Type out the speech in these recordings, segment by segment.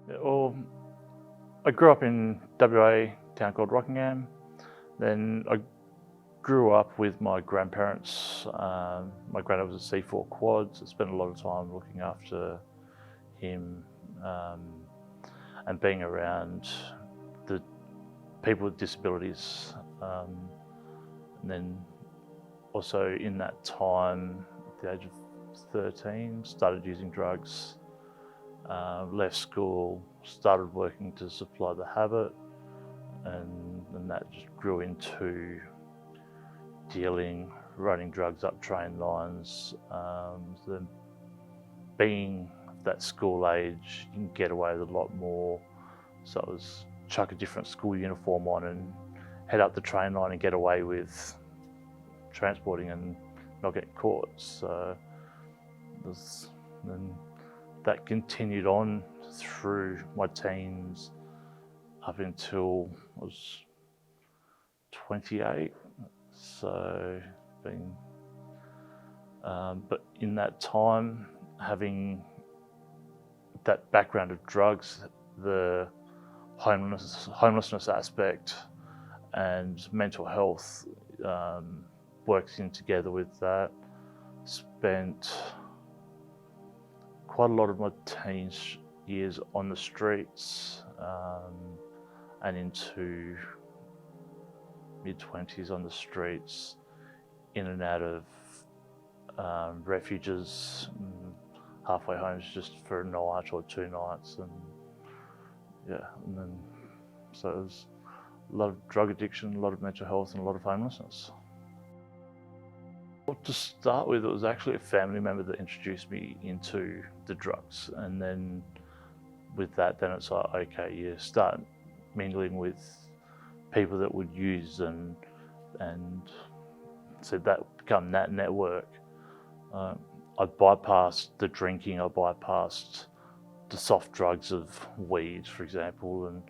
Well, I grew up in WA, a town called Rockingham. Then I grew up with my grandparents. My granddad was a C4 quad, so I spent a lot of time looking after him and being around the people with disabilities. And then also in that time, at the age of 13, started using drugs. Left school, started working to supply the habit, and that just grew into dealing, running drugs up train lines. So being that school age, you can get away with a lot more. So it was chuck a different school uniform on and head up the train line and get away with transporting and not getting caught. So then that continued on through my teens up until I was 28. So but in that time, having that background of drugs, the homelessness aspect and mental health works in together with that. Spent quite a lot of my teens years on the streets and into mid-20s on the streets, in and out of refuges, halfway homes just for a night or 2 nights, and then so it was a lot of drug addiction, a lot of mental health, and a lot of homelessness. Well, to start with, it was actually a family member that introduced me into the drugs, and then with that, then it's like, okay, you start mingling with people that would use, and so that become that network. I bypassed the drinking, I bypassed the soft drugs of weed, for example, and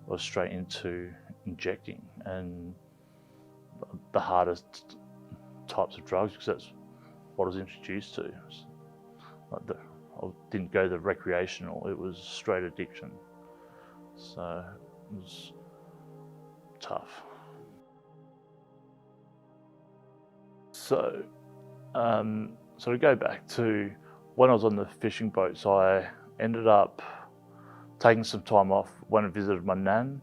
I was straight into injecting and the hardest types of drugs, because that's what I was introduced to. I didn't go the recreational, it was straight addiction. So it was tough. So to go back to when I was on the fishing boats, I ended up taking some time off, went and visited my nan,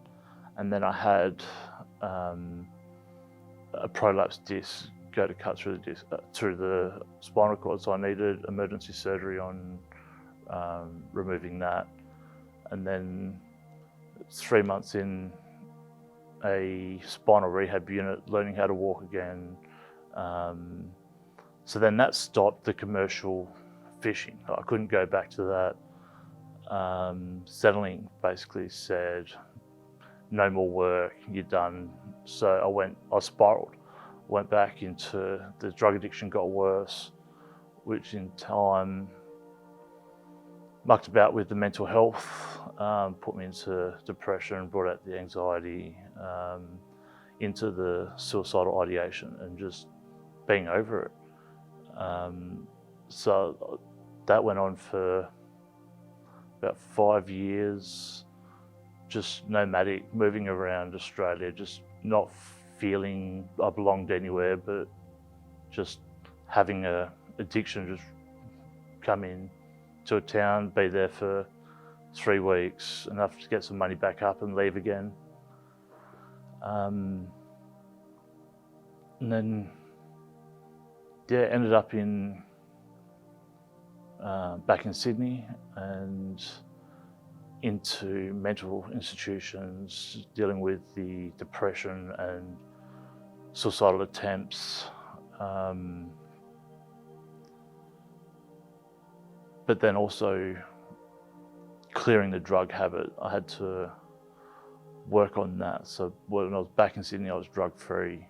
and then I had a prolapse disc go to cut through the disc, through the spinal cord, so I needed emergency surgery on removing that. And then 3 months in a spinal rehab unit, learning how to walk again. So then that stopped the commercial fishing. I couldn't go back to that. Settling basically said, no more work, you're done. So I spiraled, went back into the drug addiction, got worse, which in time mucked about with the mental health, put me into depression, brought out the anxiety, into the suicidal ideation and just being over it. So that went on for about 5 years, just nomadic, moving around Australia, just not feeling I belonged anywhere, but just having a addiction, just come in to a town, be there for 3 weeks, enough to get some money back up and leave again. And then, ended up back in Sydney and into mental institutions, dealing with the depression and suicidal attempts. But then also clearing the drug habit. I had to work on that. So when I was back in Sydney, I was drug-free,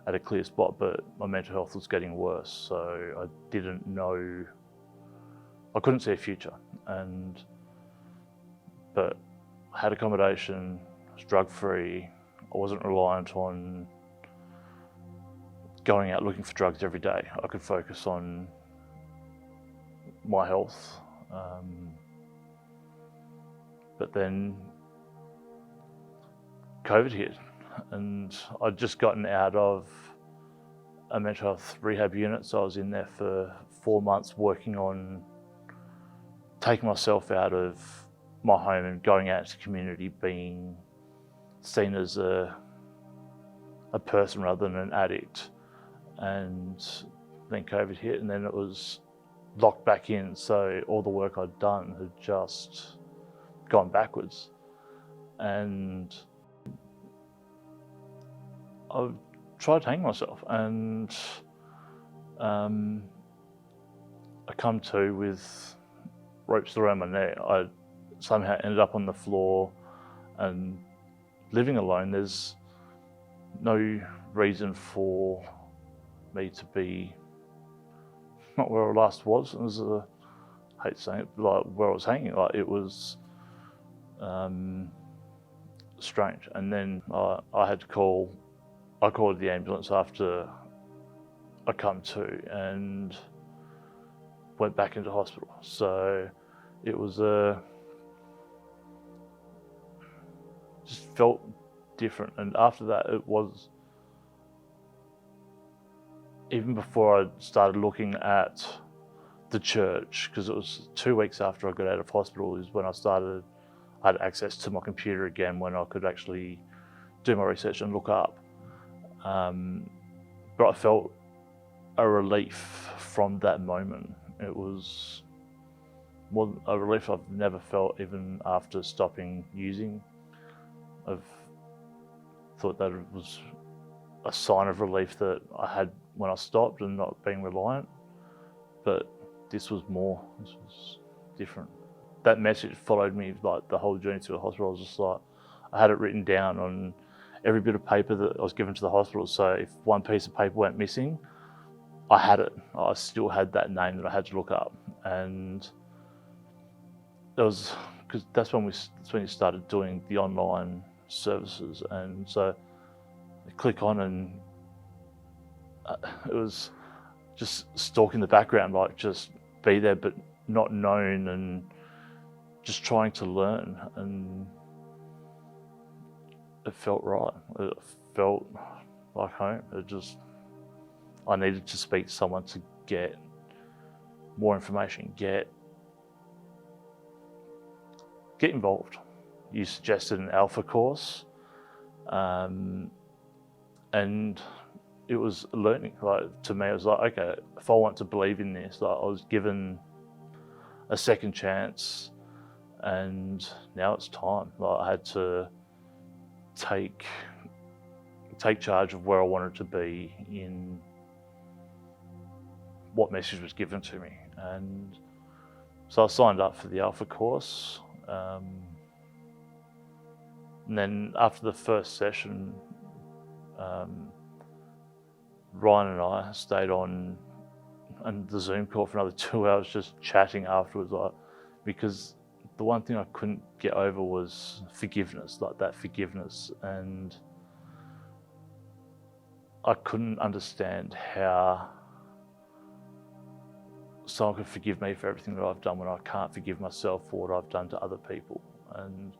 at a clear spot, but my mental health was getting worse. So I didn't know, I couldn't see a future. But I had accommodation, I was drug-free, I wasn't reliant on going out looking for drugs every day. I could focus on my health. But then COVID hit, and I'd just gotten out of a mental health rehab unit, so I was in there for 4 months working on taking myself out of my home and going out into the community, being seen as a person rather than an addict. And then COVID hit, and then it was locked back in, so all the work I'd done had just gone backwards. And I tried to hang myself, and I come to with ropes around my neck. I somehow ended up on the floor, and living alone, there's no reason for me to be not where I last was. It was I hate saying it, like where I was hanging. Like it was strange. And then I called the ambulance after I come to and went back into hospital. So it was just felt different. And after that, it was, even before I started looking at the church, because it was 2 weeks after I got out of hospital is when I had access to my computer again, when I could actually do my research and look up. But I felt a relief from that moment. It was a relief I've never felt even after stopping using. I've thought that it was a sign of relief that I had when I stopped and not being reliant. But this was more, this was different. That message followed me like the whole journey to the hospital. I was just like, I had it written down on every bit of paper that I was given to the hospital. So if one piece of paper went missing, I had it. I still had that name that I had to look up. And that was, because that's when you started doing the online services. And so I click on, and it was just stalking the background, like just be there but not known, and just trying to learn. And it felt right. It felt like home. I needed to speak to someone to get more information, get involved. You suggested an alpha course, and it was learning. Like to me, it was like, okay, if I want to believe in this, like I was given a second chance, and now it's time. Like I had to take charge of where I wanted to be in what message was given to me. And so I signed up for the alpha course. And then after the first session, Ryan and I stayed on the Zoom call for another 2 hours just chatting afterwards, like, because the one thing I couldn't get over was forgiveness, like that forgiveness. And I couldn't understand how someone could forgive me for everything that I've done when I can't forgive myself for what I've done to other people. And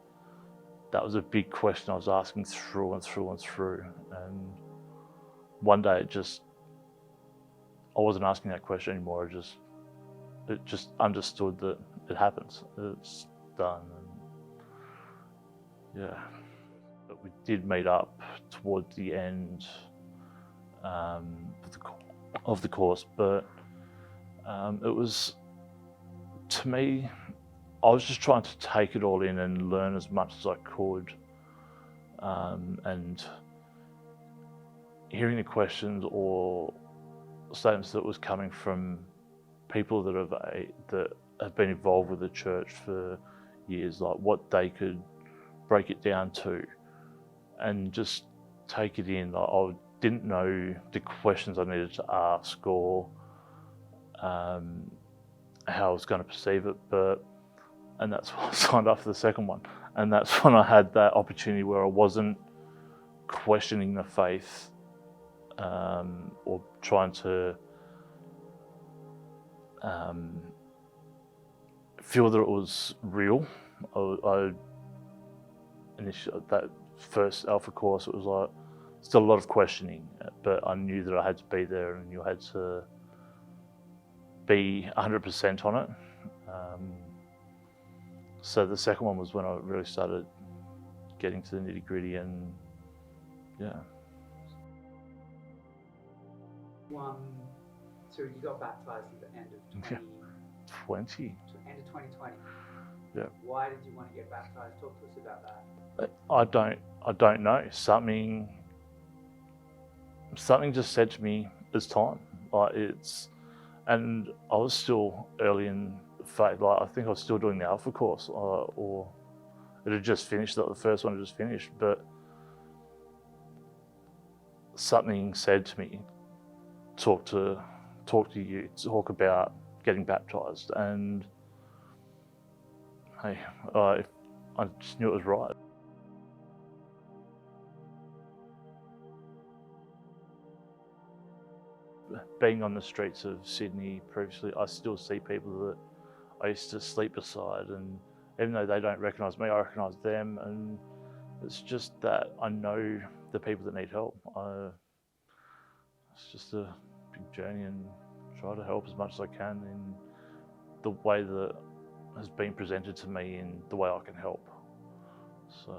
that was a big question I was asking through and through and through. And one day I wasn't asking that question anymore. It just understood that it happens. It's done. And yeah, but we did meet up towards the end of the course. But it was, to me, I was just trying to take it all in and learn as much as I could. And hearing the questions or statements that was coming from people that have been involved with the church for years, like what they could break it down to, and just take it in. Like I didn't know the questions I needed to ask or how I was going to perceive it, and that's why I signed up for the second one. And that's when I had that opportunity where I wasn't questioning the faith or trying to feel that it was real. I initially, that first Alpha course, it was like still a lot of questioning, but I knew that I had to be there and you had to be 100% on it. So the second one was when I really started getting to the nitty gritty, and yeah. So you got baptized at the end of 20. End of 2020. Yeah. Why did you want to get baptized? Talk to us about that. I don't know. Something just said to me, it's time. And I was still early in faith. Like, I think I was still doing the Alpha course, or it had just finished. The first one had just finished, but something said to me, talk to you, talk about getting baptized, and hey, I just knew it was right. Being on the streets of Sydney previously, I still see people that I used to sleep beside, and even though they don't recognise me, I recognise them, and it's just that I know the people that need help. It's just a big journey, and try to help as much as I can in the way that has been presented to me, in the way I can help. So.